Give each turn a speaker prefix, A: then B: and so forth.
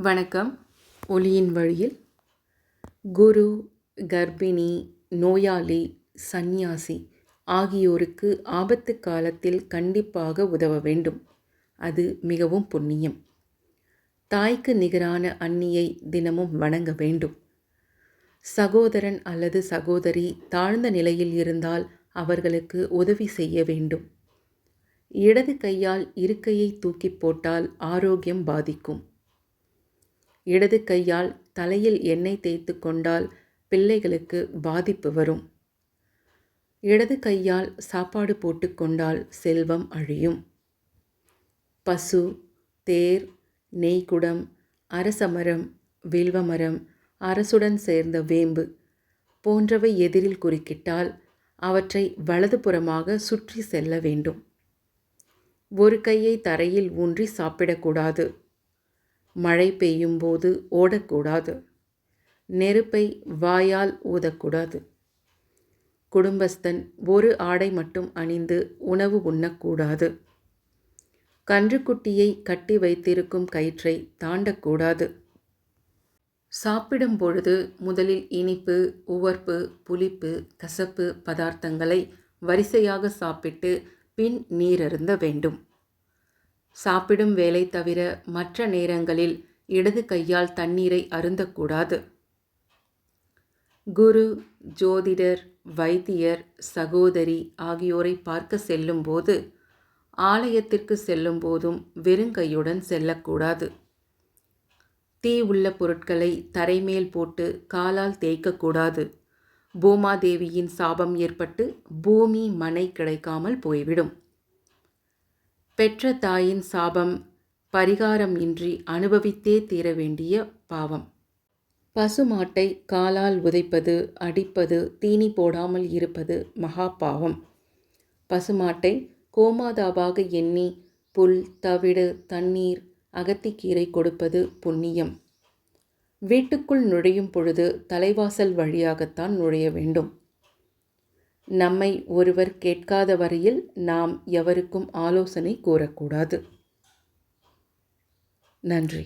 A: வணக்கம். ஒளியின் வழியில். குரு, கர்ப்பிணி, நோயாளி, சந்நியாசி ஆகியோருக்கு ஆபத்து காலத்தில் கண்டிப்பாக உதவ வேண்டும். அது மிகவும் புண்ணியம். தாய்க்கு நிகரான அன்னியை தினமும் வணங்க வேண்டும். சகோதரன் அல்லது சகோதரி தாழ்ந்த நிலையில் இருந்தால் அவர்களுக்கு உதவி செய்ய வேண்டும். இடது கையால் இருக்கையை தூக்கி போட்டால் ஆரோக்கியம் பாதிக்கும். இடது கையால் தலையில் எண்ணெய் தேய்த்து கொண்டால் பிள்ளைகளுக்கு பாதிப்பு வரும். இடது கையால் சாப்பாடு போட்டுக்கொண்டால் செல்வம் அழியும். பசு, தேர், நெய்க்குடம், அரசமரம், வில்வமரம், அரசுடன் சேர்ந்த வேம்பு போன்றவை எதிரில் குறுக்கிட்டால் அவற்றை வலதுபுறமாக சுற்றி செல்ல வேண்டும். ஒரு கையை தரையில் ஊன்றி சாப்பிடக்கூடாது. மழை பெய்யும் போது ஓடக்கூடாது. நெருப்பை வாயால் ஊதக்கூடாது. குடும்பஸ்தன் ஒரு ஆடை மட்டும் அணிந்து உணவு உண்ணக்கூடாது. கன்றுக்குட்டியை கட்டி வைத்திருக்கும் கயிற்றை தாண்டக்கூடாது. சாப்பிடும் பொழுது முதலில் இனிப்பு, உவர்ப்பு, புளிப்பு, கசப்பு பதார்த்தங்களை வரிசையாக சாப்பிட்டு பின் நீரருந்த வேண்டும். சாப்பிடும் வேளை தவிர மற்ற நேரங்களில் இடது கையால் தண்ணீரை அருந்தக்கூடாது. குரு, ஜோதிடர், வைத்தியர், சகோதரி ஆகியோரை பார்க்க செல்லும் போது, ஆலயத்திற்கு செல்லும் போதும் வெறுங்கையுடன் செல்லக்கூடாது. தீ உள்ள பொருட்களை தரைமேல் போட்டு காலால் தேய்க்கக்கூடாது. பூமாதேவியின் சாபம் ஏற்பட்டு பூமி, மனை கிடைக்காமல் போய்விடும். பெற்ற தாயின் சாபம் பரிகாரம் இன்றி அனுபவித்தே தீர வேண்டிய பாவம். பசுமாட்டை காலால் உதைப்பது, அடிப்பது, தீனி போடாமல் இருப்பது மகா பாவம். பசுமாட்டை கோமாதாவாக எண்ணி புல், தவிடு, தண்ணீர், அகத்திக்கீரை கொடுப்பது புண்ணியம். வீட்டுக்குள் நுழையும் பொழுது தலைவாசல் வழியாகத்தான் நுழைய வேண்டும். நம்மை ஒருவர் கேட்காத வரையில் நாம் எவருக்கும் ஆலோசனை கூறக்கூடாது. நன்றி.